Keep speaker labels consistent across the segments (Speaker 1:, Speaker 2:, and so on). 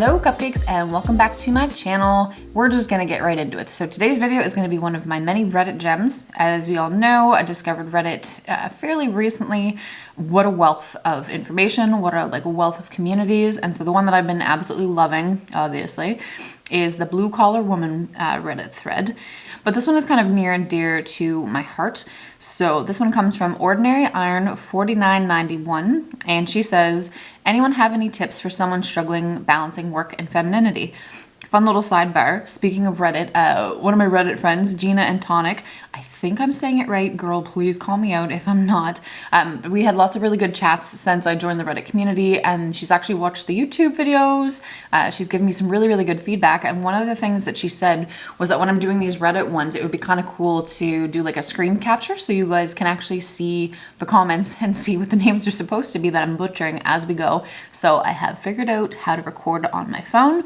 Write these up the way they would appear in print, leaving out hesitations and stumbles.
Speaker 1: Hello cupcakes and welcome back to my channel. We're just gonna get right into it. So today's video is gonna be one of my many Reddit gems. As we all know, I discovered Reddit fairly recently. What a wealth of information, what a wealth of communities. And so the one that I've been absolutely loving, obviously, is the blue collar woman Reddit thread. But this one is kind of near and dear to my heart. So this one comes from Ordinary Iron 4991, and she says, anyone have any tips for someone struggling balancing work and femininity? Fun little sidebar. Speaking of Reddit, one of my Reddit friends, Gina and Tonic, I think I'm saying it right, girl, please call me out if I'm not. We had lots of really good chats since I joined the Reddit community, and she's actually watched the YouTube videos. She's given me some really, really good feedback, and one of the things that she said was that when I'm doing these Reddit ones, it would be kind of cool to do like a screen capture so you guys can actually see the comments and see what the names are supposed to be that I'm butchering as we go. So I have figured out how to record on my phone.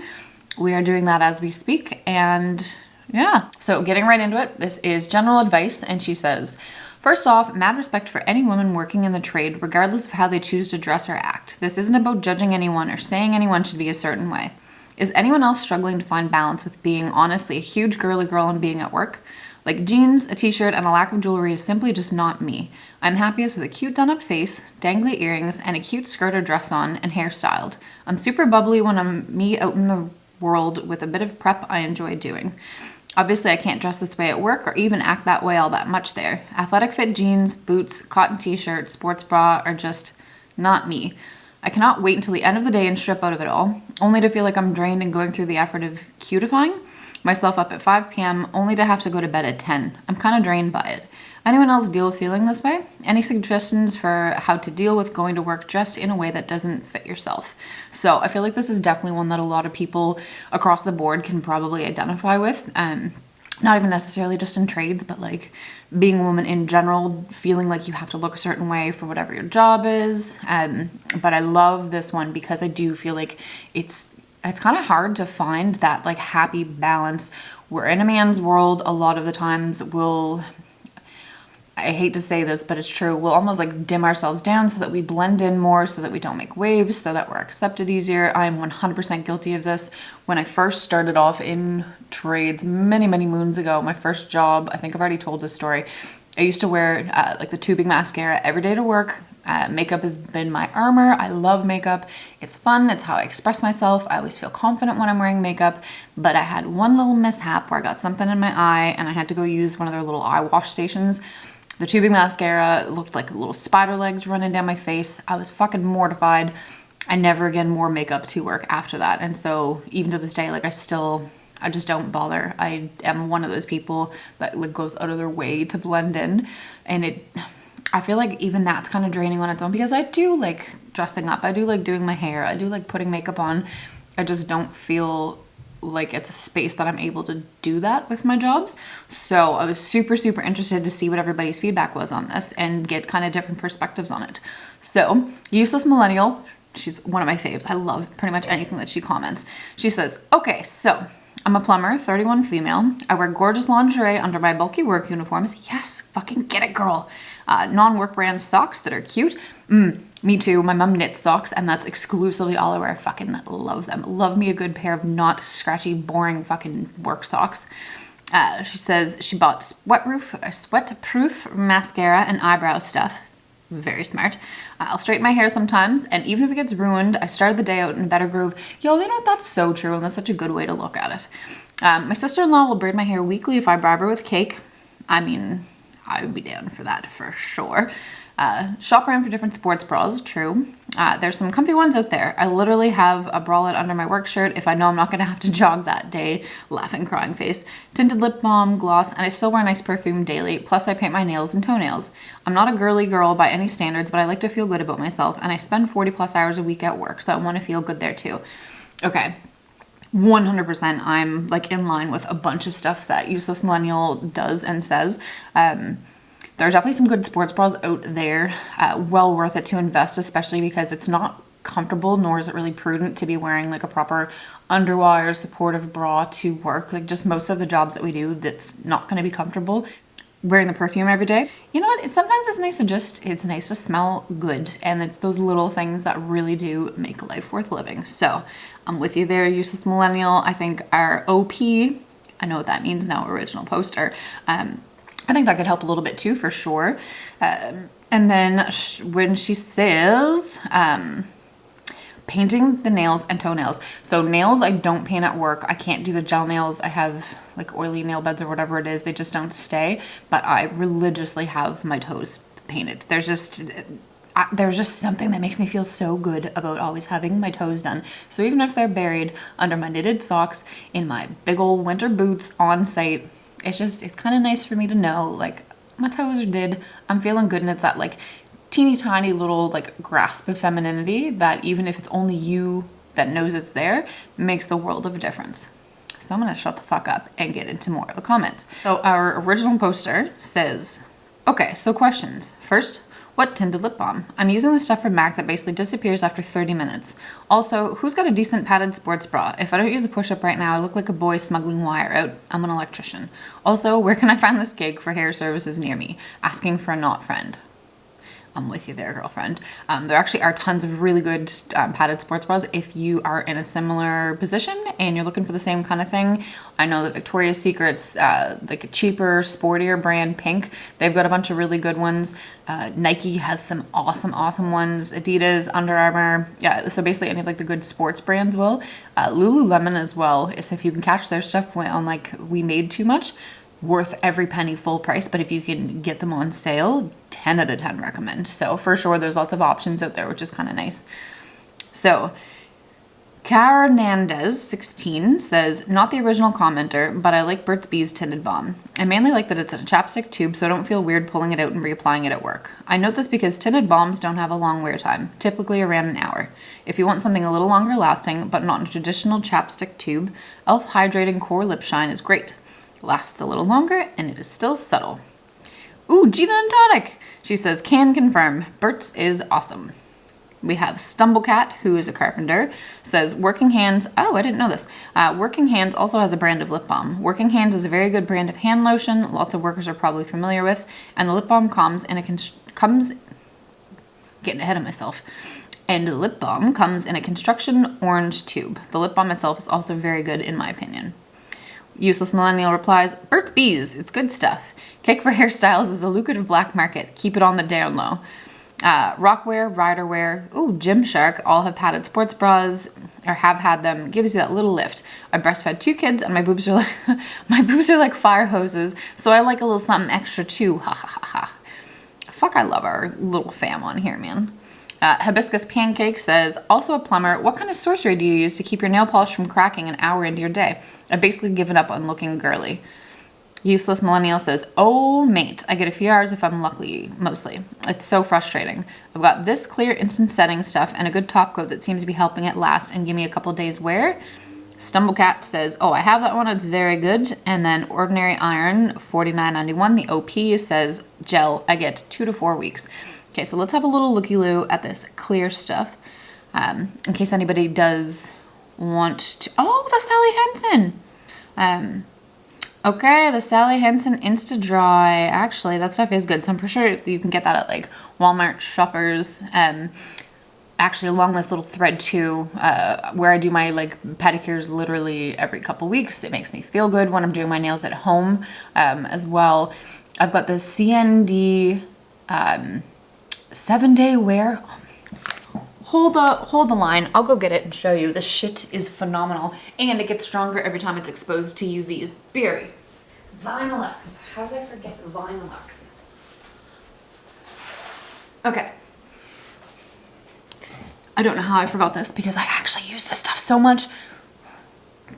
Speaker 1: We are doing that as we speak, and yeah. So getting right into it, this is general advice, and she says, first off, mad respect for any woman working in the trade, regardless of how they choose to dress or act. This isn't about judging anyone or saying anyone should be a certain way. Is anyone else struggling to find balance with being honestly a huge girly girl and being at work? Like jeans, a t-shirt, and a lack of jewelry is simply just not me. I'm happiest with a cute done-up face, dangly earrings, and a cute skirt or dress on, and hairstyled. I'm super bubbly when I'm me out in the world with a bit of prep I enjoy doing. Obviously, I can't dress this way at work or even act that way all that much there. Athletic fit jeans, boots, cotton t-shirt, sports bra are just not me. I cannot wait until the end of the day and strip out of it all, only to feel like I'm drained and going through the effort of cutifying myself up at 5 p.m. only to have to go to bed at 10. I'm kind of drained by it. Anyone else deal with feeling this way? Any suggestions for how to deal with going to work dressed in a way that doesn't fit yourself? So I feel like this is definitely one that a lot of people across the board can probably identify with. Not even necessarily just in trades, but like being a woman in general, feeling like you have to look a certain way for whatever your job is. But I love this one because I do feel like it's kind of hard to find that like happy balance. We're in a man's world a lot of the times. I hate to say this, but it's true. We'll almost like dim ourselves down so that we blend in more, so that we don't make waves, so that we're accepted easier. I am 100% guilty of this. When I first started off in trades many, many moons ago, my first job, I think I've already told this story. I used to wear like the tubing mascara every day to work. Makeup has been my armor. I love makeup. It's fun. It's how I express myself. I always feel confident when I'm wearing makeup, but I had one little mishap where I got something in my eye and I had to go use one of their little eye wash stations. The tubing mascara looked like little spider legs running down my face. I was fucking mortified. I never again wore makeup to work after that. And so even to this day, like I just don't bother. I am one of those people that like goes out of their way to blend in. And I feel like even that's kind of draining on its own because I do like dressing up. I do like doing my hair. I do like putting makeup on. I just don't feel like it's a space that I'm able to do that with my jobs. So I was super, super interested to see what everybody's feedback was on this and get kind of different perspectives on it. So Useless Millennial, she's one of my faves. I love pretty much anything that she comments. She says, okay, so I'm a plumber, 31 female. I wear gorgeous lingerie under my bulky work uniforms. Yes, fucking get it, girl. Non-work brand socks that are cute. Me too. My mom knits socks, and that's exclusively all I wear. I fucking love them. Love me a good pair of not scratchy, boring fucking work socks. She says she bought sweat-proof mascara and eyebrow stuff. Very smart. I'll straighten my hair sometimes, and even if it gets ruined, I started the day out in a better groove. Yo, you know, that's so true, and that's such a good way to look at it. My sister-in-law will braid my hair weekly if I bribe her with cake. I mean, I would be down for that for sure. Shop around for different sports bras, true. There's some comfy ones out there. I literally have a bralette under my work shirt if I know I'm not going to have to jog that day. Laughing, crying face. Tinted lip balm, gloss, and I still wear nice perfume daily. Plus I paint my nails and toenails. I'm not a girly girl by any standards, but I like to feel good about myself, and I spend 40 plus hours a week at work, so I want to feel good there too. Okay. 100% I'm like in line with a bunch of stuff that Useless Millennial does and says. There's definitely some good sports bras out there. Well worth it to invest, especially because it's not comfortable, nor is it really prudent to be wearing like a proper underwire supportive bra to work. Like just most of the jobs that we do, that's not going to be comfortable. wearing the perfume every day. You know what? Sometimes it's nice to smell good, and it's those little things that really do make life worth living. So I'm with you there, useless millennial. I think our OP, I know what that means now, original poster. I think that could help a little bit too, for sure. And then when she says, painting the nails and toenails. So nails, I don't paint at work. I can't do the gel nails. I have like oily nail beds or whatever it is. They just don't stay. But I religiously have my toes painted. There's just something that makes me feel so good about always having my toes done. So even if they're buried under my knitted socks in my big old winter boots on site, it's kind of nice for me to know, like, my toes are did. I'm feeling good, and it's that like teeny tiny little like grasp of femininity that even if it's only you that knows it's there, makes the world of a difference. So I'm gonna shut the fuck up and get into more of the comments. So our original poster says, okay, so questions. First, what tinted lip balm? I'm using the stuff from MAC that basically disappears after 30 minutes. Also, who's got a decent padded sports bra? If I don't use a push-up right now, I look like a boy smuggling wire out. I'm an electrician. Also, where can I find this gig for hair services near me? Asking for a not friend. I'm with you there, girlfriend. There actually are tons of really good padded sports bras if you are in a similar position and you're looking for the same kind of thing. I know that Victoria's Secret's like a cheaper, sportier brand, Pink, they've got a bunch of really good ones. Nike has some awesome ones. Adidas, Under Armour, yeah. So basically any of like the good sports brands will. Lululemon as well. So if you can catch their stuff on like We Made Too Much, worth every penny, full price. But if you can get them on sale, 10 out of 10 recommend. So for sure, there's lots of options out there, which is kind of nice. So Carnandez 16 says, not the original commenter, but I like Burt's Bees tinted balm. I mainly like that it's in a chapstick tube, so I don't feel weird pulling it out and reapplying it at work. I note this because tinted balms don't have a long wear time, typically around an hour. If you want something a little longer lasting, but not in a traditional chapstick tube, Elf Hydrating Core Lip Shine is great. Lasts a little longer, and it is still subtle. Ooh, Gina and Tonic! She says, can confirm, Burt's is awesome. We have Stumblecat, who is a carpenter, says, Working Hands, oh, I didn't know this. Working Hands also has a brand of lip balm. Working Hands is a very good brand of hand lotion, lots of workers are probably familiar with, and the lip balm getting ahead of myself. And the lip balm comes in a construction orange tube. The lip balm itself is also very good, in my opinion. Useless Millennial replies, Burt's Bees, it's good stuff. Cake for hairstyles is a lucrative black market. Keep it on the down low. Rockwear, Riderwear, ooh, Gymshark all have padded sports bras, or have had them. Gives you that little lift. I breastfed 2 kids and my boobs are like fire hoses, so I like a little something extra too. Ha ha ha ha. Fuck, I love our little fam on here, man. Hibiscus Pancake says, also a plumber, what kind of sorcery do you use to keep your nail polish from cracking an hour into your day? I've basically given up on looking girly. Useless Millennial says, oh mate, I get a few hours if I'm lucky, mostly. It's so frustrating. I've got this clear instant setting stuff and a good top coat that seems to be helping it last and give me a couple days wear. Stumblecat says, oh, I have that one, it's very good. And then Ordinary Iron, $49.91. The OP says, gel, I get 2 to 4 weeks. Okay, so let's have a little looky-loo at this clear stuff. In case anybody does want to, oh, the Sally Hansen. Okay, the Sally Hansen Insta Dry. Actually, that stuff is good. So I'm pretty sure you can get that at like Walmart, Shoppers. Actually, along this little thread too, where I do my like pedicures literally every couple weeks. It makes me feel good when I'm doing my nails at home as well. I've got the CND 7-day wear. Hold the line. I'll go get it and show you. This shit is phenomenal. And it gets stronger every time it's exposed to UVs. Berry. Vinylux. How did I forget Vinylux? Okay. I don't know how I forgot this because I actually use this stuff so much.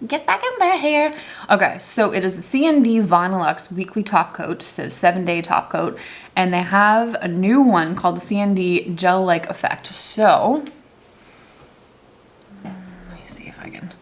Speaker 1: Get back in there, hair. Okay, so it is the CND Vinylux Weekly Top Coat, so 7-day top coat, and they have a new one called the CND Gel-like Effect. So, let me see if I can,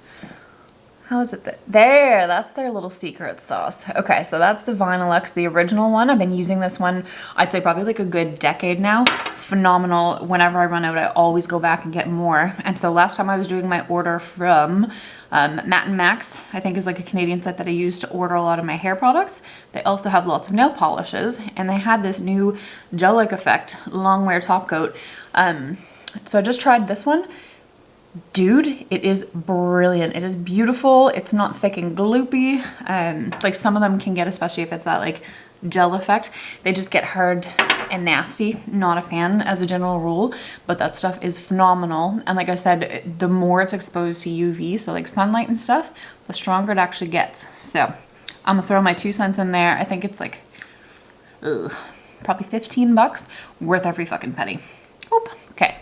Speaker 1: how is it there, that's their little secret sauce. Okay, so that's the Vinylux, the original one. I've been using this one, I'd say probably like a good decade now. Phenomenal. Whenever I run out, I always go back and get more. And so last time I was doing my order from Matt and Max, I think, is like a Canadian site that I use to order a lot of my hair products. They also have lots of nail polishes, and they had this new gel-like effect long wear top coat. So I just tried this one. Dude, it is brilliant. It is beautiful. It's not thick and gloopy. Like some of them can get, especially if it's that like gel effect, they just get hard and nasty. Not a fan as a general rule, but that stuff is phenomenal. And like I said, the more it's exposed to UV, so like sunlight and stuff, the stronger it actually gets. So I'm gonna throw my 2 cents in there. I think it's like probably 15 bucks, worth every fucking penny. Oop. Okay,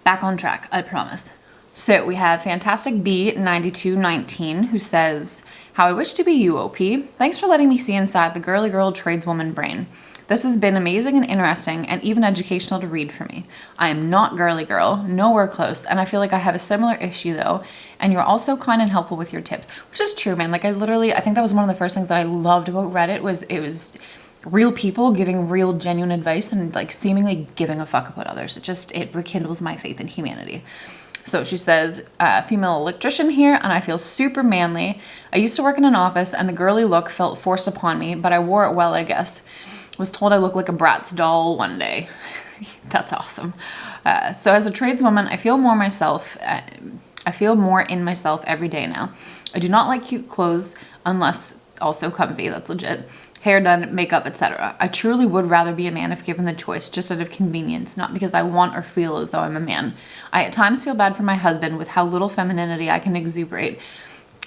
Speaker 1: back on track, I promise. So we have Fantastic B9219 who says, how I wish to be you, OP. Thanks for letting me see inside the girly girl tradeswoman brain. This has been amazing and interesting and even educational to read for me. I am not girly girl, nowhere close, and I feel like I have a similar issue though, and you're also kind and helpful with your tips, which is true, man. Like I think that was one of the first things that I loved about Reddit was it was real people giving real genuine advice and like seemingly giving a fuck about others. It rekindles my faith in humanity. So she says, female electrician here, and I feel super manly. I used to work in an office, and the girly look felt forced upon me, but I wore it well, I guess. Was told I look like a Bratz doll one day. That's awesome. So as a tradeswoman, I feel more myself. I feel more in myself every day now. I do not like cute clothes unless also comfy. That's legit. Hair done, makeup, etc. I truly would rather be a man if given the choice, just out of convenience, not because I want or feel as though I'm a man. I at times feel bad for my husband with how little femininity I can exuberate.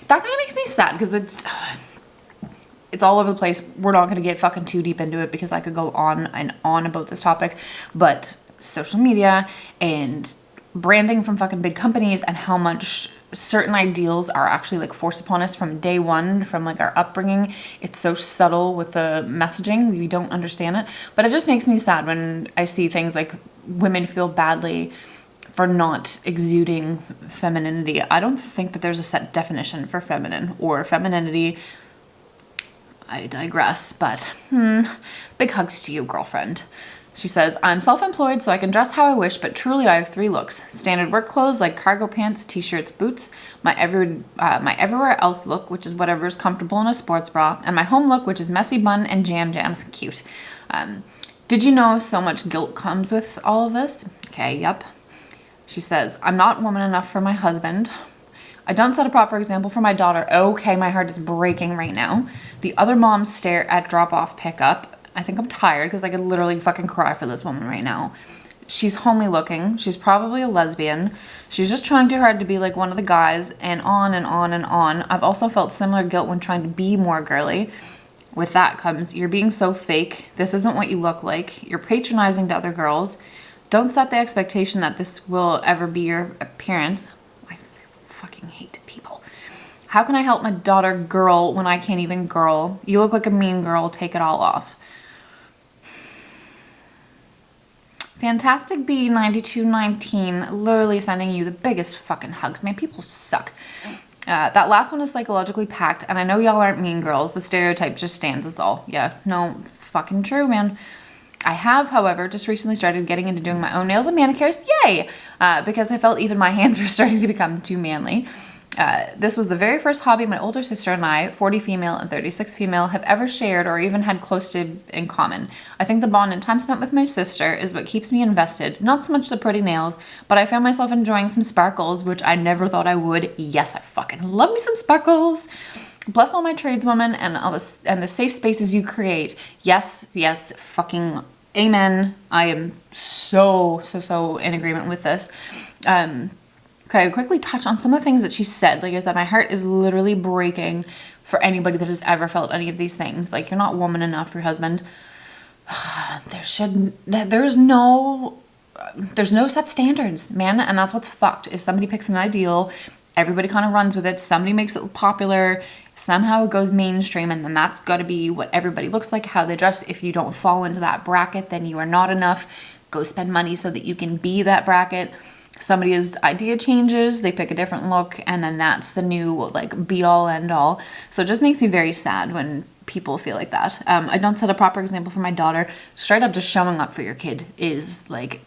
Speaker 1: That kind of makes me sad because it's all over the place. We're not going to get fucking too deep into it because I could go on and on about this topic, but social media and branding from fucking big companies and how much certain ideals are actually like forced upon us from day one, from like our upbringing. It's so subtle with the messaging, we don't understand it, but it just makes me sad when I see things like women feel badly for not exuding femininity. I don't think that there's a set definition for feminine or femininity. I digress, but big hugs to you, girlfriend. She says, I'm self-employed, so I can dress how I wish, but truly I have 3 looks. Standard work clothes like cargo pants, t-shirts, boots, my everywhere else look, which is whatever is comfortable in a sports bra, and my home look, which is messy bun and jams. Cute. Did you know so much guilt comes with all of this? Okay, yep. She says, I'm not woman enough for my husband. I don't set a proper example for my daughter. Okay, my heart is breaking right now. The other moms stare at drop-off pickup. I think I'm tired because I could literally fucking cry for this woman right now. She's homely looking. She's probably a lesbian. She's just trying too hard to be like one of the guys, and on and on and on. I've also felt similar guilt when trying to be more girly. With that comes, you're being so fake. This isn't what you look like. You're patronizing to other girls. Don't set the expectation that this will ever be your appearance. I fucking hate people. How can I help my daughter girl when I can't even girl? You look like a mean girl. Take it all off. Fantastic B9219, literally sending you the biggest fucking hugs. Man, people suck. That last one is psychologically packed, and I know y'all aren't mean girls. The stereotype just stands us all. Yeah, no, fucking true, man. I have, however, just recently started getting into doing my own nails and manicures. Yay! Because I felt even my hands were starting to become too manly. This was the very first hobby my older sister and I, 40 female and 36 female, have ever shared or even had close to in common. I think the bond and time spent with my sister is what keeps me invested. Not so much the pretty nails, but I found myself enjoying some sparkles, which I never thought I would. Yes, I fucking love me some sparkles. Bless all my tradeswomen and all this and the safe spaces you create. Yes, fucking amen. I am so in agreement with this. Okay, I'll quickly touch on some of the things that she said. Like I said, my heart is literally breaking for anybody that has ever felt any of these things. Like, you're not woman enough for your husband. There's no set standards, man. And that's what's fucked, is somebody picks an ideal, everybody kind of runs with it, somebody makes it popular, somehow it goes mainstream, and then that's got to be what everybody looks like, how they dress. If you don't fall into that bracket, then you are not enough. Go spend money so that you can be that bracket. Somebody's idea changes, they pick a different look, and then that's the new like be all end all. So it just makes me very sad when people feel like that. I don't set a proper example for my daughter. Straight up just showing up for your kid is like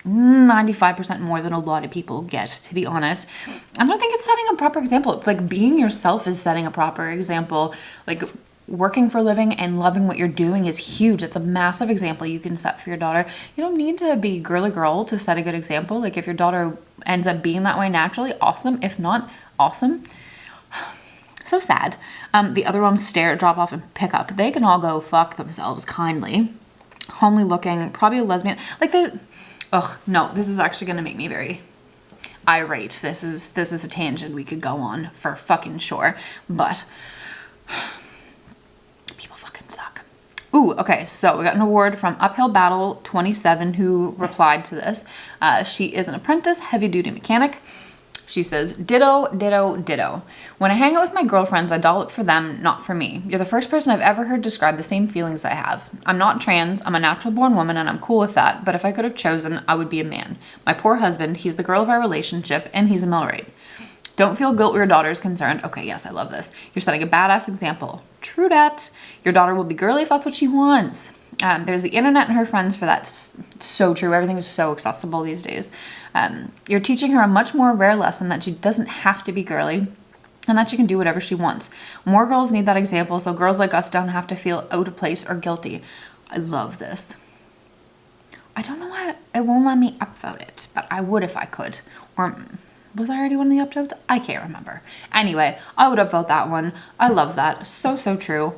Speaker 1: 95% more than a lot of people get, to be honest. I don't think it's setting a proper example. Like, being yourself is setting a proper example. Like, working for a living and loving what you're doing is huge. It's a massive example you can set for your daughter. You don't need to be girly girl to set a good example. Like, if your daughter ends up being that way naturally, awesome. If not, awesome. So sad. The other ones, stare, drop off, and pick up. They can all go fuck themselves kindly. Homely looking, probably a lesbian. Like, there's, ugh, no, this is actually gonna make me very irate. This is a tangent we could go on for fucking sure, but people fucking suck. Ooh, okay, so we got an award from Uphill Battle 27 who replied to this. She is an apprentice, heavy-duty mechanic. She says, ditto, ditto, ditto. When I hang out with my girlfriends, I doll it for them, not for me. You're the first person I've ever heard describe the same feelings I have. I'm not trans, I'm a natural born woman, and I'm cool with that, but if I could have chosen, I would be a man. My poor husband, he's the girl of our relationship, and he's a millwright. Don't feel guilt where your daughter is concerned. Okay, yes, I love this. You're setting a badass example. True dat. Your daughter will be girly if that's what she wants. There's the internet and her friends for that. So true. Everything is so accessible these days. You're teaching her a much more rare lesson that she doesn't have to be girly and that she can do whatever she wants. More girls need that example so girls like us don't have to feel out of place or guilty. I love this. I don't know why it won't let me upvote it, but I would if I could. Or was I already one of the upvotes? I can't remember. Anyway, I would upvote that one. I love that. So, so true.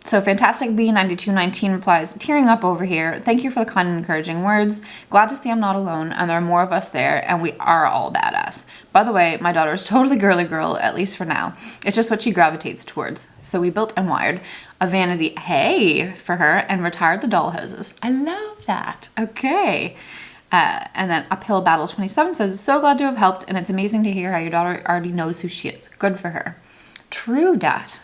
Speaker 1: So Fantastic B9219 replies, tearing up over here. Thank you for the kind and encouraging words. Glad to see I'm not alone and there are more of us there and we are all badass. By the way, my daughter is totally girly girl, at least for now. It's just what she gravitates towards. So we built and wired a vanity hay for her and retired the doll houses. I love that. Okay. And then Uphill Battle 27 says, so glad to have helped and it's amazing to hear how your daughter already knows who she is. Good for her. True dat.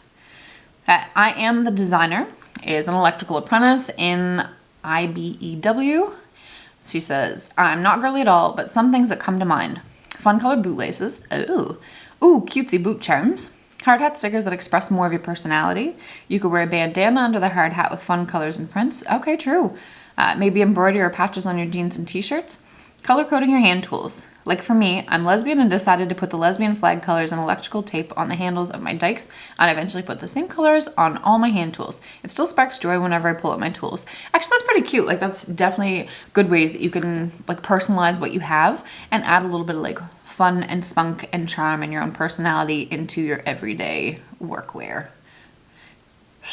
Speaker 1: I am the designer is an electrical apprentice in IBEW. She says, I'm not girly at all, but some things that come to mind. Fun colored bootlaces. Ooh, cutesy boot charms. Hard hat stickers that express more of your personality. You could wear a bandana under the hard hat with fun colors and prints. Okay, true. Maybe embroidery or patches on your jeans and t-shirts. Color coding your hand tools. Like for me, I'm lesbian and decided to put the lesbian flag colors and electrical tape on the handles of my dikes and eventually put the same colors on all my hand tools. It still sparks joy whenever I pull out my tools. Actually, that's pretty cute. Like that's definitely good ways that you can like personalize what you have and add a little bit of like fun and spunk and charm and your own personality into your everyday workwear.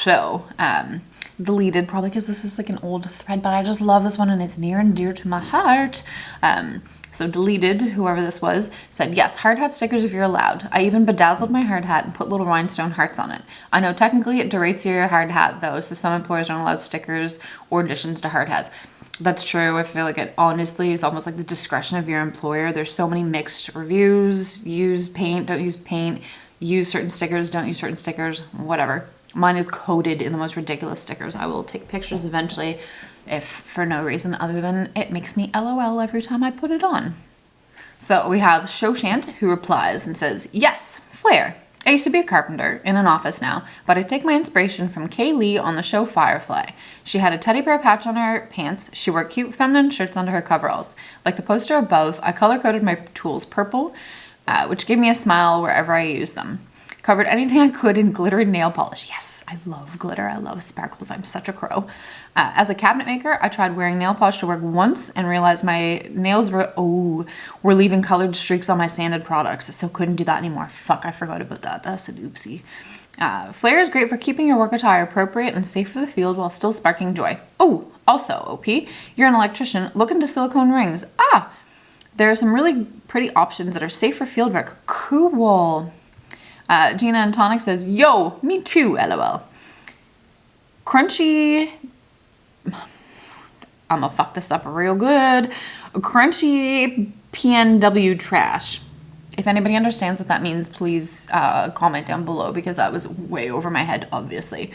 Speaker 1: So, deleted probably because this is like an old thread, but I just love this one and it's near and dear to my heart. So deleted, whoever this was, said, yes, hard hat stickers if you're allowed. I even bedazzled my hard hat and put little rhinestone hearts on it. I know technically it derates your hard hat though, so some employers don't allow stickers or additions to hard hats. That's true. I feel like it honestly is almost like the discretion of your employer. There's so many mixed reviews. Use paint, don't use paint. Use certain stickers, don't use certain stickers, whatever. Mine is coated in the most ridiculous stickers. I will take pictures eventually if for no reason other than it makes me LOL every time I put it on. So we have Shoshant who replies and says, yes, Flair. I used to be a carpenter in an office now, but I take my inspiration from Kay Lee on the show Firefly. She had a teddy bear patch on her pants. She wore cute feminine shirts under her coveralls. Like the poster above, I color-coded my tools purple, which gave me a smile wherever I used them. Covered anything I could in glitter and nail polish. Yes, I love glitter. I love sparkles. I'm such a crow. As a cabinet maker, I tried wearing nail polish to work once and realized my nails were leaving colored streaks on my sanded products, so couldn't do that anymore. Fuck, I forgot about that. That's an oopsie. Flair is great for keeping your work attire appropriate and safe for the field while still sparking joy. Oh, also, OP, you're an electrician. Look into silicone rings. There are some really pretty options that are safe for field work. Cool. Gina and Tonic says, yo, me too, LOL. Crunchy, I'm gonna fuck this up real good. Crunchy PNW trash. If anybody understands what that means, please comment down below because that was way over my head, obviously.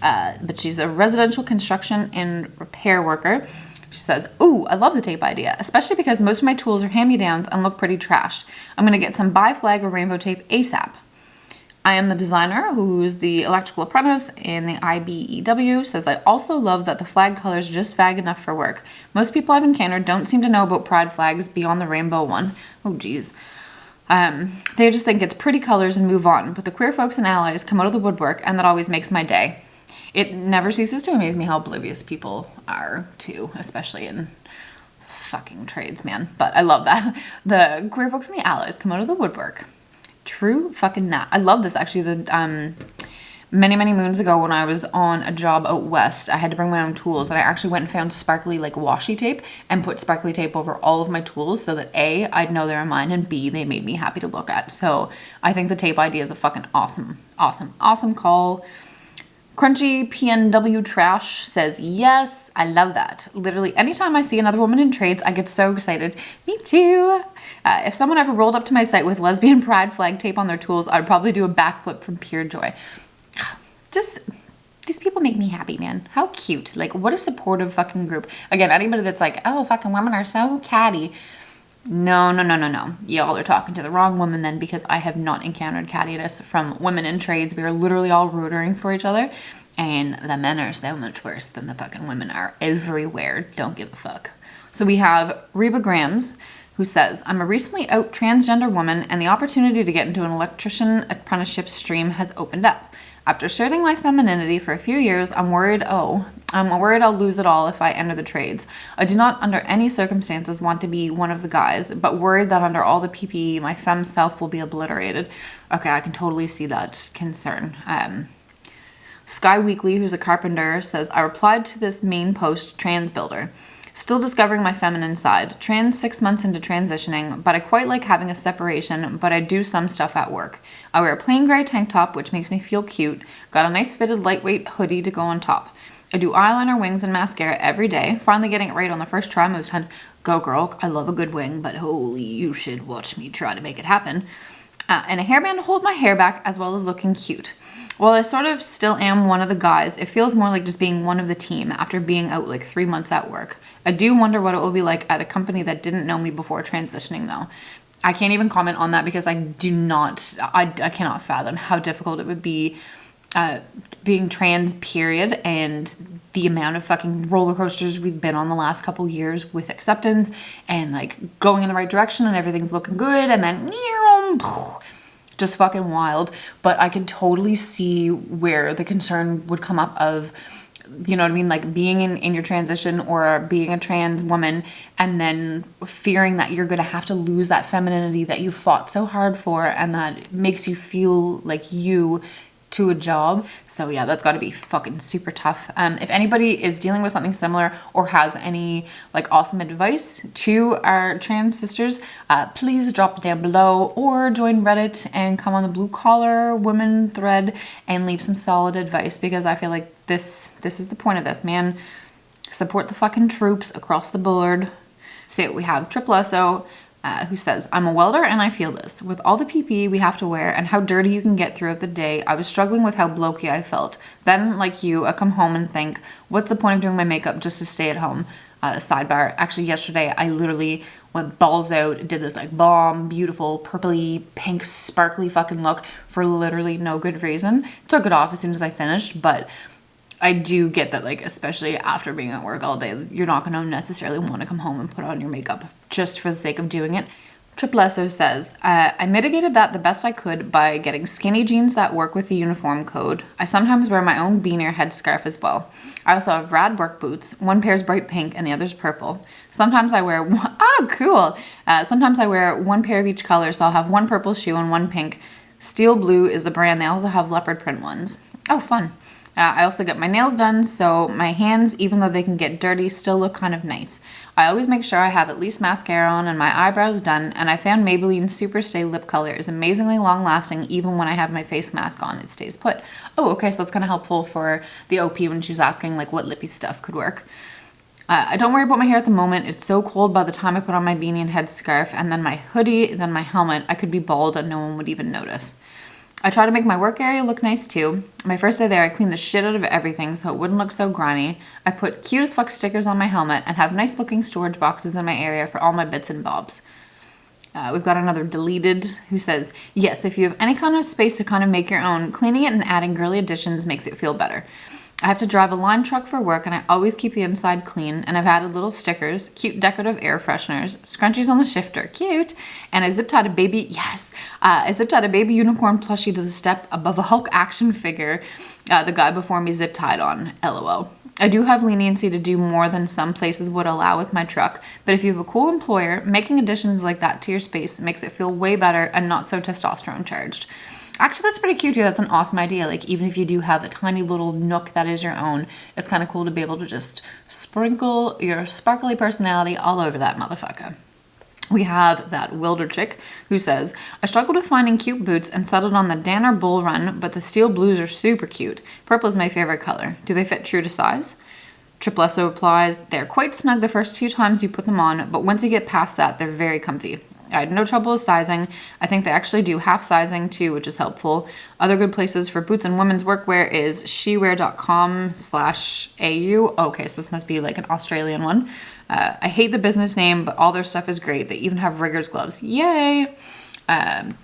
Speaker 1: But she's a residential construction and repair worker. She says, ooh, I love the tape idea, especially because most of my tools are hand-me-downs and look pretty trashed. I'm gonna get some bi-flag or rainbow tape ASAP. I am the designer who's the electrical apprentice in the IBEW, says I also love that the flag colors are just fag enough for work. Most people I've encountered don't seem to know about pride flags beyond the rainbow one. Oh geez. They just think it's pretty colors and move on, but the queer folks and allies come out of the woodwork, and that always makes my day. It never ceases to amaze me how oblivious people are too, especially in fucking trades, man. But I love that. The queer folks and the allies come out of the woodwork. True fucking that. I love this actually. The many moons ago when I was on a job out west, I had to bring my own tools, and I actually went and found sparkly like washi tape and put sparkly tape over all of my tools so that A, I'd know they were mine, and B, they made me happy to look at. So I think the tape idea is a fucking awesome call. Crunchy PNW Trash says, yes, I love that. Literally, anytime I see another woman in trades, I get so excited. Me too. If someone ever rolled up to my site with lesbian pride flag tape on their tools, I'd probably do a backflip from pure joy. Just, these people make me happy, man. How cute. Like, what a supportive fucking group. Again, anybody that's like, oh, fucking women are so catty. No. Y'all are talking to the wrong woman then, because I have not encountered cattiness from women in trades. We are literally all rooting for each other, and the men are so much worse than the fucking women are everywhere. Don't give a fuck. So we have Reba Grams, who says, I'm a recently out transgender woman, and the opportunity to get into an electrician apprenticeship stream has opened up. After starting my femininity for a few years, I'm worried I'll lose it all if I enter the trades. I do not under any circumstances want to be one of the guys, but worried that under all the PPE, my femme self will be obliterated. Okay, I can totally see that concern. Sky Weekly, who's a carpenter, says, I replied to this main post, trans builder. Still discovering my feminine side. Trans 6 months into transitioning, but I quite like having a separation, but I do some stuff at work. I wear a plain gray tank top, which makes me feel cute. Got a nice fitted lightweight hoodie to go on top. I do eyeliner, wings, and mascara every day. Finally getting it right on the first try most times. Go girl, I love a good wing, but holy, you should watch me try to make it happen. And a hairband to hold my hair back, as well as looking cute. While I sort of still am one of the guys, it feels more like just being one of the team after being out like 3 months at work. I do wonder what it will be like at a company that didn't know me before transitioning though. I can't even comment on that because I cannot fathom how difficult it would be being trans, period, and the amount of fucking roller coasters we've been on the last couple years with acceptance and like going in the right direction and everything's looking good, and then just fucking wild. But I could totally see where the concern would come up of, you know what I mean, like being in your transition or being a trans woman and then fearing that you're gonna have to lose that femininity that you fought so hard for and that makes you feel like you to a job. So yeah, that's got to be fucking super tough. If anybody is dealing with something similar or has any like awesome advice to our trans sisters, please drop it down below or join Reddit and come on the blue collar women thread and leave some solid advice, because I feel like this is the point of this, man. Support the fucking troops across the board. So we have Triple SO, who says, I'm a welder and I feel this. With all the PPE we have to wear and how dirty you can get throughout the day, I was struggling with how blokey I felt. Then, like you, I come home and think, what's the point of doing my makeup just to stay at home? Sidebar, actually yesterday I literally went balls out, did this like bomb, beautiful, purpley, pink, sparkly fucking look for literally no good reason. Took it off as soon as I finished, but I do get that, like, especially after being at work all day, you're not going to necessarily want to come home and put on your makeup just for the sake of doing it. Triple SO says, I mitigated that the best I could by getting skinny jeans that work with the uniform code. I sometimes wear my own beanie or headscarf as well. I also have rad work boots. One pair's bright pink and the other's purple. Sometimes I wear, cool. Sometimes I wear one pair of each color, so I'll have one purple shoe and one pink. Steel Blue is the brand. They also have leopard print ones. Oh, fun. I also get my nails done, so my hands, even though they can get dirty, still look kind of nice. I always make sure I have at least mascara on and my eyebrows done, and I found Maybelline Super Stay Lip Color is amazingly long lasting even when I have my face mask on. It stays put. Oh, okay, so that's kind of helpful for the OP when she was asking like what lippy stuff could work. I don't worry about my hair at the moment. It's so cold by the time I put on my beanie and headscarf, and then my hoodie, then my helmet. I could be bald and no one would even notice. I try to make my work area look nice too. My first day there, I cleaned the shit out of everything so it wouldn't look so grimy. I put cute as fuck stickers on my helmet and have nice looking storage boxes in my area for all my bits and bobs. We've got another deleted who says, yes, if you have any kind of space to kind of make your own, cleaning it and adding girly additions makes it feel better. I have to drive a line truck for work and I always keep the inside clean, and I've added little stickers, cute decorative air fresheners, scrunchies on the shifter, cute, and I zip-tied a baby, yes, I zip-tied a baby unicorn plushie to the step above a Hulk action figure the guy before me zip-tied on, lol. I do have leniency to do more than some places would allow with my truck, but if you have a cool employer, making additions like that to your space makes it feel way better and not so testosterone charged. Actually, that's pretty cute too. That's an awesome idea. Like, even if you do have a tiny little nook that is your own, it's kind of cool to be able to just sprinkle your sparkly personality all over that motherfucker. We have that Wilder chick who says, I struggled with finding cute boots and settled on the Danner Bull Run, but the steel blues are super cute. Purple is my favorite color. Do they fit true to size? Triplesso applies. They're quite snug the first few times you put them on, but once you get past that, they're very comfy. I had no trouble with sizing. I think they actually do half sizing too, which is helpful. Other good places for boots and women's workwear is shewear.com/au. Okay, so this must be like an Australian one. I hate the business name, but all their stuff is great. They even have riggers gloves. Yay! God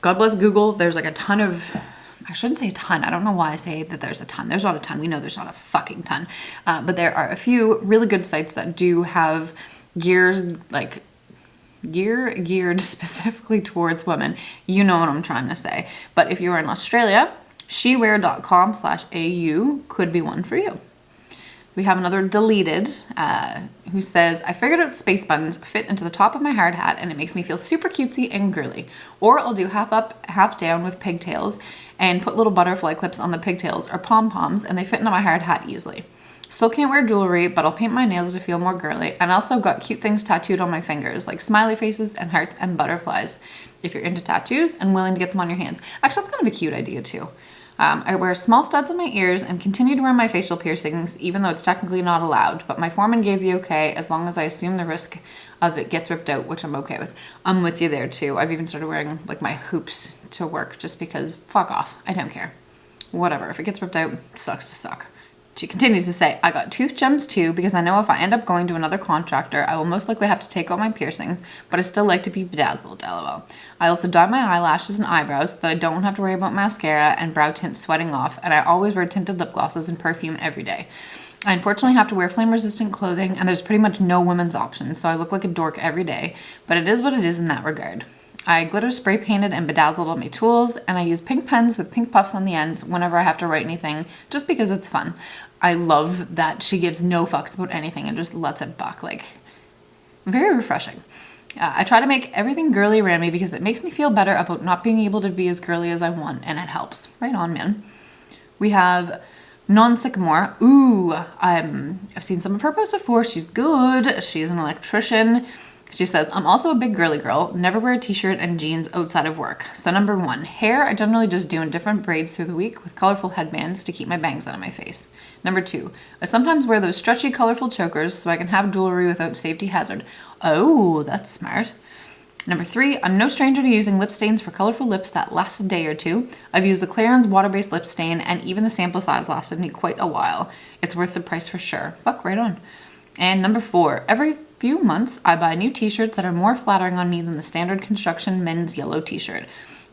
Speaker 1: bless Google. There's like a ton of, I shouldn't say a ton. I don't know why I say that there's a ton. There's not a ton. We know there's not a fucking ton. But there are a few really good sites that do have gear geared specifically towards women. You know what I'm trying to say. But if you're in Australia, shewear.com/au could be one for you. We have another deleted who says, I figured out space buttons fit into the top of my hard hat and it makes me feel super cutesy and girly. Or I'll do half up, half down with pigtails and put little butterfly clips on the pigtails or pom-poms, and they fit into my hard hat easily. Still can't wear jewelry, but I'll paint my nails to feel more girly. And I also got cute things tattooed on my fingers, like smiley faces and hearts and butterflies, if you're into tattoos and willing to get them on your hands. Actually, that's kind of a cute idea too. I wear small studs in my ears and continue to wear my facial piercings, even though it's technically not allowed. But my foreman gave the okay as long as I assume the risk of it gets ripped out, which I'm okay with. I'm with you there too. I've even started wearing like my hoops to work just because fuck off. I don't care. Whatever. If it gets ripped out, sucks to suck. She continues to say, I got tooth gems too because I know if I end up going to another contractor, I will most likely have to take out my piercings, but I still like to be bedazzled, lol. I also dye my eyelashes and eyebrows so that I don't have to worry about mascara and brow tint sweating off, and I always wear tinted lip glosses and perfume every day. I unfortunately have to wear flame-resistant clothing, and there's pretty much no women's options, so I look like a dork every day, but it is what it is in that regard. I glitter spray painted and bedazzled all my tools, and I use pink pens with pink puffs on the ends whenever I have to write anything, just because it's fun. I love that she gives no fucks about anything and just lets it buck, like, very refreshing. I try to make everything girly around me because it makes me feel better about not being able to be as girly as I want, and it helps. Right on, man. We have Non-Sycamore. Ooh, I've seen some of her posts before. She's good. She's an electrician. She says, I'm also a big girly girl, never wear a t-shirt and jeans outside of work. So number 1, hair I generally just do in different braids through the week with colorful headbands to keep my bangs out of my face. Number 2, I sometimes wear those stretchy colorful chokers so I can have jewelry without safety hazard. Oh, that's smart. Number 3, I'm no stranger to using lip stains for colorful lips that last a day or two. I've used the Clarins water-based lip stain and even the sample size lasted me quite a while. It's worth the price for sure. Fuck right on. And number 4, every few months I buy new t-shirts that are more flattering on me than the standard construction men's yellow t-shirt.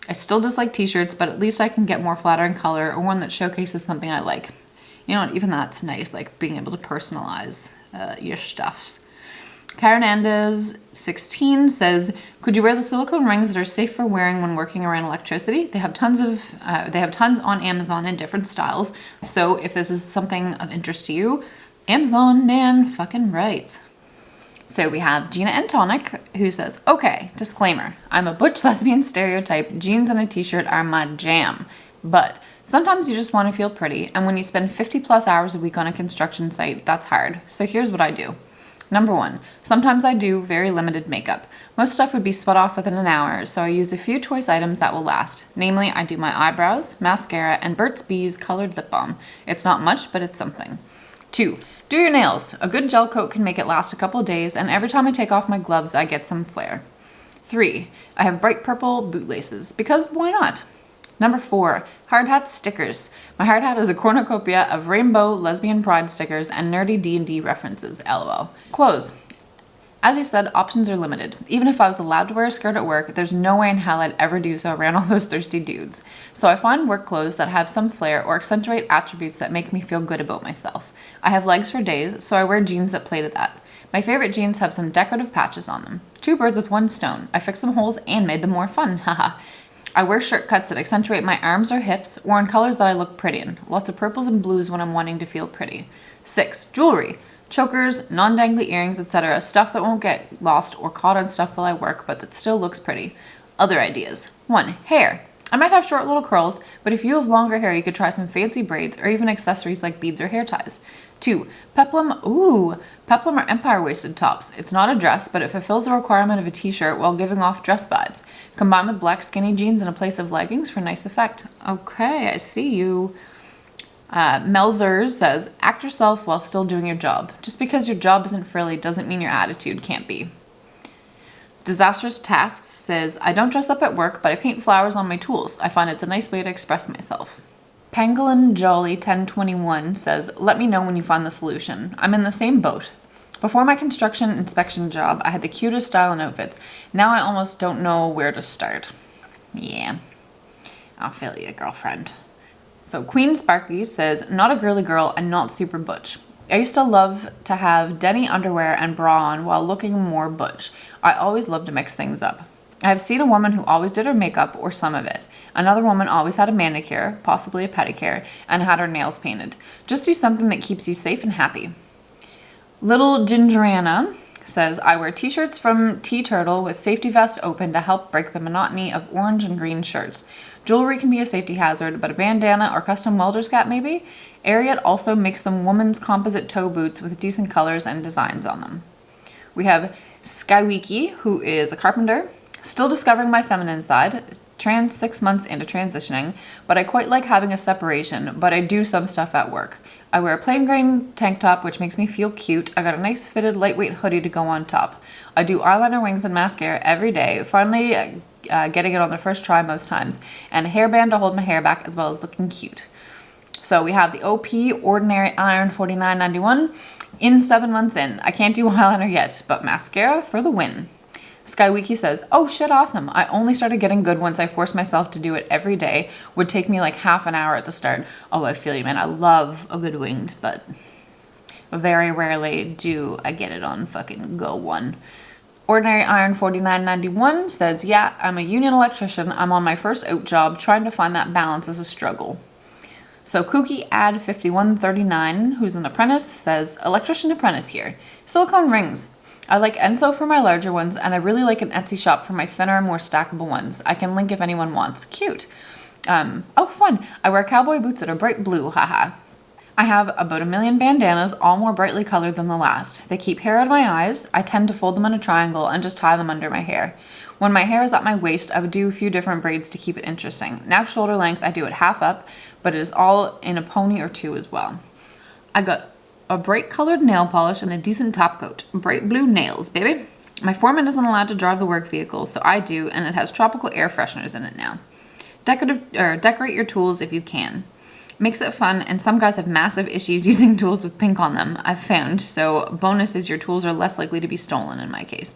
Speaker 1: I still dislike t-shirts, but at least I can get more flattering color or one that showcases something I like. You know what, even that's nice, like being able to personalize your stuffs. Karen Andes 16 says, could you wear the silicone rings that are safe for wearing when working around electricity? They have tons on Amazon in different styles. So if this is something of interest to you, Amazon, man, fucking right. So we have Gina and Tonic who says, okay, disclaimer, I'm a butch lesbian stereotype, jeans and a t-shirt are my jam, but sometimes you just want to feel pretty, and when you spend 50 plus hours a week on a construction site, that's hard. So here's what I do. Number 1, sometimes I do very limited makeup. Most stuff would be sweat off within an hour, so I use a few choice items that will last. Namely, I do my eyebrows, mascara, and Burt's Bees colored lip balm. It's not much, but it's something. 2, do your nails. A good gel coat can make it last a couple days, and every time I take off my gloves, I get some flair. 3, I have bright purple bootlaces, because why not? Number 4, hard hat stickers. My hard hat is a cornucopia of rainbow lesbian pride stickers and nerdy D&D references, lol. Clothes. As you said, options are limited. Even if I was allowed to wear a skirt at work, there's no way in hell I'd ever do so around all those thirsty dudes. So I find work clothes that have some flair or accentuate attributes that make me feel good about myself. I have legs for days, so I wear jeans that play to that. My favorite jeans have some decorative patches on them. 2 birds with 1 stone. I fixed some holes and made them more fun, haha. I wear shirt cuts that accentuate my arms or hips, or in colors that I look pretty in. Lots of purples and blues when I'm wanting to feel pretty. 6. Jewelry. Chokers, non-dangly earrings, etc. Stuff that won't get lost or caught on stuff while I work, but that still looks pretty. Other ideas. 1. Hair. I might have short little curls, but if you have longer hair, you could try some fancy braids or even accessories like beads or hair ties. 2. Peplum. Ooh, peplum or empire waisted tops. It's not a dress, but it fulfills the requirement of a t-shirt while giving off dress vibes. Combined with black skinny jeans in a place of leggings for nice effect. Okay, I see you. Melzers says, act yourself while still doing your job. Just because your job isn't frilly doesn't mean your attitude can't be. Disastrous Tasks says, I don't dress up at work, but I paint flowers on my tools. I find it's a nice way to express myself. Pangolin Jolly 1021 says, let me know when you find the solution. I'm in the same boat. Before my construction inspection job, I had the cutest style and outfits. Now I almost don't know where to start. Yeah, I'll feel you, girlfriend. So Queen Sparky says, not a girly girl and not super butch. I used to love to have Denny underwear and bra on while looking more butch. I always loved to mix things up. I have seen a woman who always did her makeup or some of it. Another woman always had a manicure, possibly a pedicure, and had her nails painted. Just do something that keeps you safe and happy. Little Gingerana says, I wear t-shirts from T-Turtle with safety vest open to help break the monotony of orange and green shirts. Jewelry can be a safety hazard, but a bandana or custom welder's cap maybe? Ariat also makes some women's composite toe boots with decent colors and designs on them. We have Skywiki, who is a carpenter. Still discovering my feminine side. Trans 6 months into transitioning, but I quite like having a separation, but I do some stuff at work. I wear a plain grain tank top, which makes me feel cute. I got a nice fitted lightweight hoodie to go on top. I do eyeliner, wings, and mascara every day, finally getting it on the first try most times, and a hairband to hold my hair back as well as looking cute. So we have the OP Ordinary Iron $49.91 in 7 months in. I can't do eyeliner yet, but mascara for the win. Skywiki says, oh shit, awesome. I only started getting good once I forced myself to do it every day. Would take me like half an hour at the start. Oh, I feel you, man. I love a good winged, but very rarely do I get it on fucking go one. Ordinary Iron $49.91 says, yeah, I'm a union electrician. I'm on my first out job. Trying to find that balance is a struggle. So Kooky Ad 5139, who's an apprentice, says, electrician apprentice here. Silicone rings. I like Enso for my larger ones, and I really like an Etsy shop for my thinner, more stackable ones. I can link if anyone wants. Cute. Oh, fun. I wear cowboy boots that are bright blue, haha. I have about 1 million bandanas, all more brightly colored than the last. They keep hair out of my eyes. I tend to fold them in a triangle and just tie them under my hair. When my hair is at my waist, I would do a few different braids to keep it interesting. Now shoulder length, I do it half up, but it is all in a pony or two as well. I got a bright colored nail polish and a decent top coat. Bright blue nails, baby. My foreman isn't allowed to drive the work vehicle, so I do, and it has tropical air fresheners in it now. Decorate your tools if you can. Makes it fun, and some guys have massive issues using tools with pink on them, I've found, so bonus is your tools are less likely to be stolen in my case.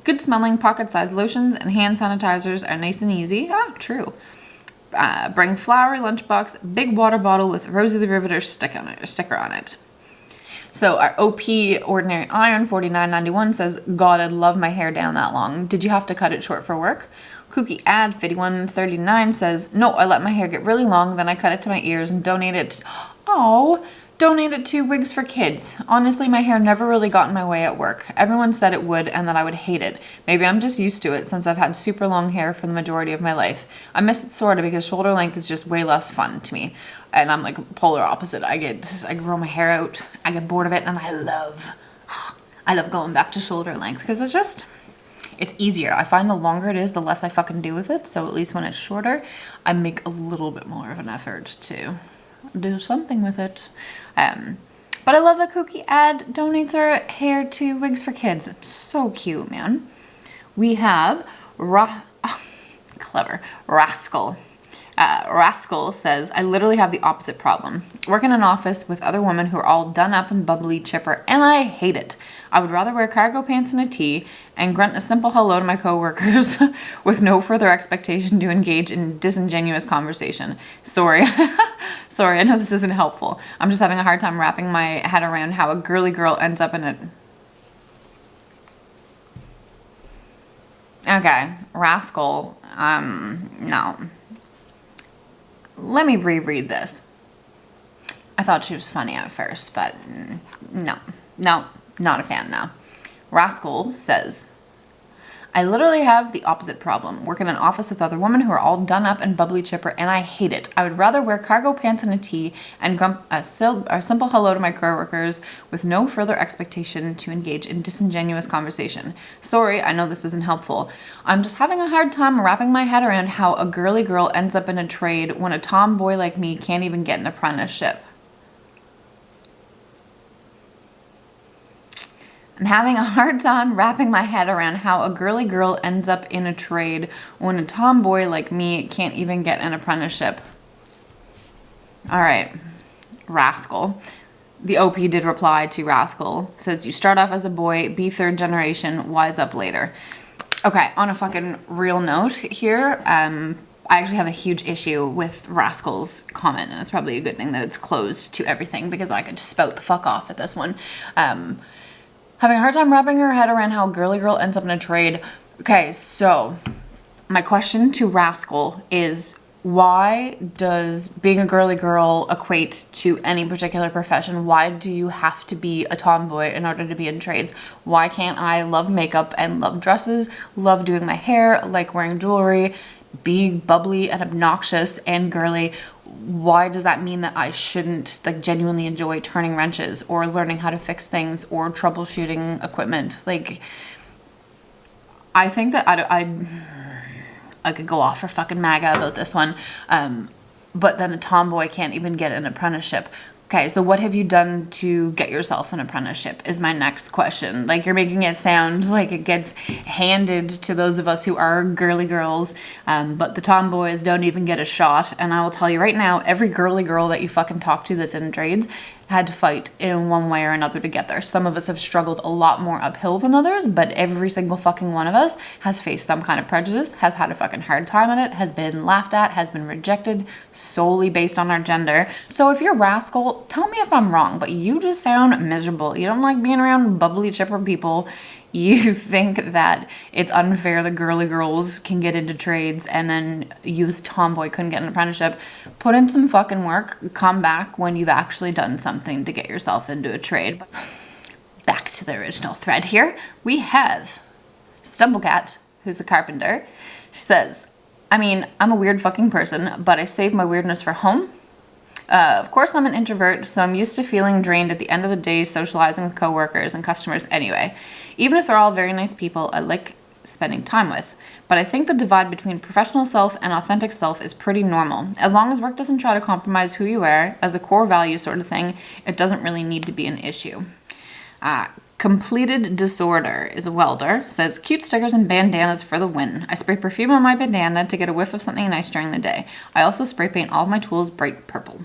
Speaker 1: Good smelling pocket-sized lotions and hand sanitizers are nice and easy. Ah, true. Bring flowery lunchbox, big water bottle with Rosie the Riveter sticker on it. So our OP Ordinary Iron $49.91 says, God, I'd love my hair down that long. Did you have to cut it short for work? Kooky Ad 5139 says, no, I let my hair get really long, then I cut it to my ears and donate it. Donate it to Wigs for Kids. Honestly, my hair never really got in my way at work. Everyone said it would and that I would hate it. Maybe I'm just used to it since I've had super long hair for the majority of my life. I miss it sorta because shoulder length is just way less fun to me. And I'm like polar opposite. I grow my hair out, I get bored of it, and I love going back to shoulder length because it's easier. I find the longer it is, the less I fucking do with it. So at least when it's shorter, I make a little bit more of an effort to do something with it. But I love that Kooky Ad donates her hair to Wigs for Kids. It's so cute, man. We have clever Rascal. Rascal says, I literally have the opposite problem. Work in an office with other women who are all done up and bubbly, chipper, and I hate it. I would rather wear cargo pants and a tee and grunt a simple hello to my coworkers with no further expectation to engage in disingenuous conversation. Sorry. Sorry, I know this isn't helpful. I'm just having a hard time wrapping my head around how a girly girl ends up in it. Okay, Rascal, no. Let me reread this. I thought she was funny at first, but no, not a fan now. Rascal says, I literally have the opposite problem. Work in an office with other women who are all done up and bubbly chipper, and I hate it. I would rather wear cargo pants and a tee and grump a simple hello to my coworkers with no further expectation to engage in disingenuous conversation. Sorry, I know this isn't helpful. I'm just having a hard time wrapping my head around how a girly girl ends up in a trade when a tomboy like me can't even get an apprenticeship. I'm having a hard time wrapping my head around how a girly girl ends up in a trade when a tomboy like me can't even get an apprenticeship. All right, Rascal. The OP did reply to Rascal. Says, you start off as a boy, be third generation, wise up later. Okay, on a fucking real note here, I actually have a huge issue with Rascal's comment, and it's probably a good thing that it's closed to everything because I could just spout the fuck off at this one. Having a hard time wrapping her head around how a girly girl ends up in a trade. Okay, so my question to Rascal is, why does being a girly girl equate to any particular profession? Why do you have to be a tomboy in order to be in trades? Why can't I love makeup and love dresses, love doing my hair, like wearing jewelry, being bubbly and obnoxious and girly? Why does that mean that I shouldn't like genuinely enjoy turning wrenches or learning how to fix things or troubleshooting equipment? Like, I think that I could go off for fucking MAGA about this one. But then a tomboy can't even get an apprenticeship. Okay, so what have you done to get yourself an apprenticeship is my next question. Like, you're making it sound like it gets handed to those of us who are girly girls, but the tomboys don't even get a shot. And I will tell you right now, every girly girl that you fucking talk to that's in trades had to fight in one way or another to get there. Some of us have struggled a lot more uphill than others, but every single fucking one of us has faced some kind of prejudice, has had a fucking hard time at it, has been laughed at, has been rejected solely based on our gender. So if you're Rascal, tell me if I'm wrong, but you just sound miserable. You don't like being around bubbly chipper people. You think that it's unfair that girly girls can get into trades and then you as tomboy couldn't get an apprenticeship. Put in some fucking work. Come back when you've actually done something to get yourself into a trade. Back to the original thread here. We have Stumblecat, who's a carpenter. She says, I mean, I'm a weird fucking person, but I save my weirdness for home. Of course, I'm an introvert, so I'm used to feeling drained at the end of the day socializing with coworkers and customers anyway. Even if they're all very nice people, I like spending time with. But I think the divide between professional self and authentic self is pretty normal. As long as work doesn't try to compromise who you are as a core value sort of thing, it doesn't really need to be an issue. Completed Disorder is a welder. Says, cute stickers and bandanas for the win. I spray perfume on my bandana to get a whiff of something nice during the day. I also spray paint all of my tools bright purple.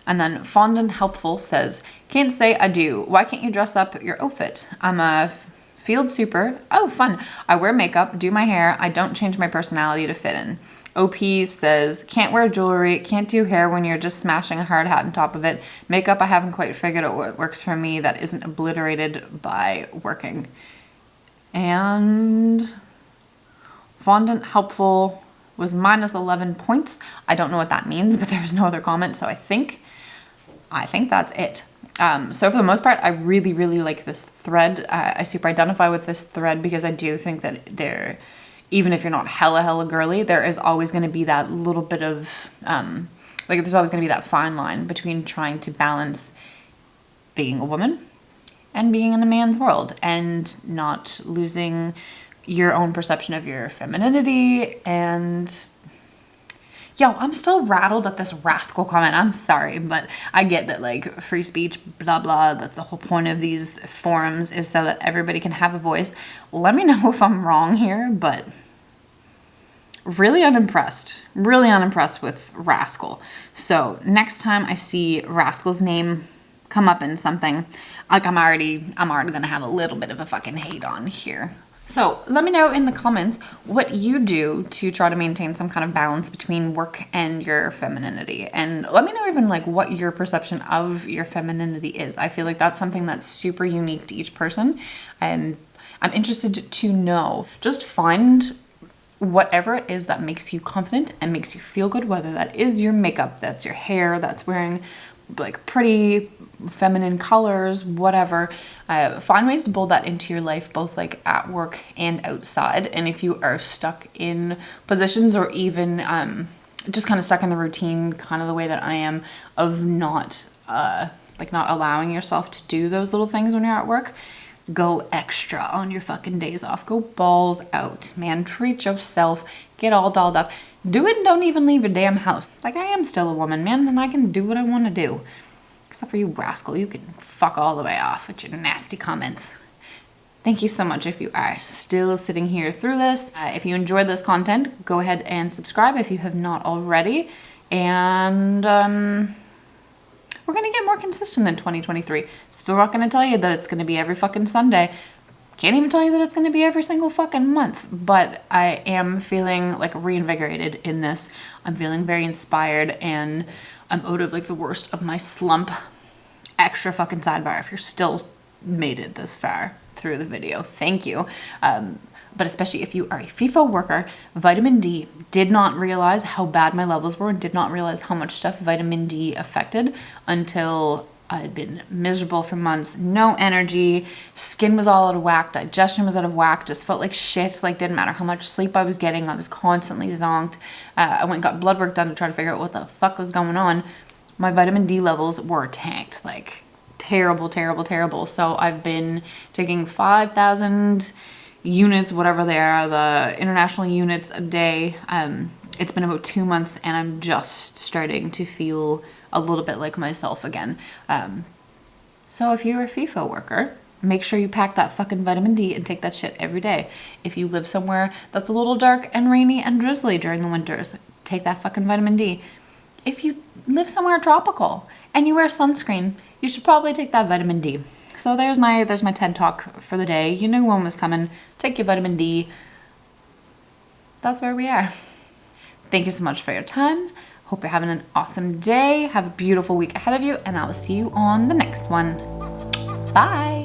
Speaker 1: And then Fondant Helpful says, can't say I do. Why can't you dress up your outfit? I'm a field super. Oh, fun. I wear makeup, do my hair. I don't change my personality to fit in. OP says, can't wear jewelry, can't do hair when you're just smashing a hard hat on top of it. Makeup, I haven't quite figured out what works for me that isn't obliterated by working. And Fondant Helpful was minus 11 points. I don't know what that means, but there's no other comment, so I think that's it. So for the most part, I really, really like this thread. I super identify with this thread because I do think that even if you're not hella girly, there is always going to be that little bit of, there's always going to be that fine line between trying to balance being a woman and being in a man's world and not losing your own perception of your femininity. And yo, I'm still rattled at this Rascal comment. I'm sorry, but I get that like free speech, blah, blah, that's the whole point of these forums is so that everybody can have a voice. Let me know if I'm wrong here, but really unimpressed with Rascal. So next time I see Rascal's name come up in something, like I'm already gonna have a little bit of a fucking hate on here. So let me know in the comments what you do to try to maintain some kind of balance between work and your femininity. And let me know even like what your perception of your femininity is. I feel like that's something that's super unique to each person. And I'm interested to know. Just find whatever it is that makes you confident and makes you feel good, whether that is your makeup, that's your hair, that's wearing like pretty feminine colors, whatever. Find ways to build that into your life, both like at work and outside. And if you are stuck in positions or even just kind of stuck in the routine, kind of the way that I am, of not allowing yourself to do those little things when you're at work, go extra on your fucking days off. Go balls out, man. Treat yourself. Get all dolled up. Do it and don't even leave your damn house. Like, I am still a woman, man, and I can do what I want to do. Except for you, Rascal. You can fuck all the way off with your nasty comments. Thank you so much if you are still sitting here through this. If you enjoyed this content, go ahead and subscribe if you have not already. And we're going to get more consistent in 2023. Still not going to tell you that it's going to be every fucking Sunday. Can't even tell you that it's going to be every single fucking month. But I am feeling like reinvigorated in this. I'm feeling very inspired, and I'm out of like the worst of my slump. Extra fucking sidebar if you're still made it this far through the video. Thank you. But especially if you are a FIFO worker, vitamin D, did not realize how bad my levels were and did not realize how much stuff vitamin D affected until I'd been miserable for months. No energy, skin was all out of whack, digestion was out of whack, just felt like shit. Like, didn't matter how much sleep I was getting, I was constantly zonked. I went and got blood work done to try to figure out what the fuck was going on. My vitamin D levels were tanked, like terrible, terrible, terrible. So I've been taking 5,000 units, whatever they are, the international units a day. It's been about 2 months and I'm just starting to feel a little bit like myself again. So if you're a FIFO worker, make sure you pack that fucking vitamin D and take that shit every day. If you live somewhere that's a little dark and rainy and drizzly during the winters, take that fucking vitamin D. If you live somewhere tropical and you wear sunscreen, you should probably take that vitamin D. So there's my TED Talk for the day. You knew one was coming. Take your vitamin D. That's where we are. Thank you so much for your time. Hope you're having an awesome day. Have a beautiful week ahead of you, and I will see you on the next one. Bye.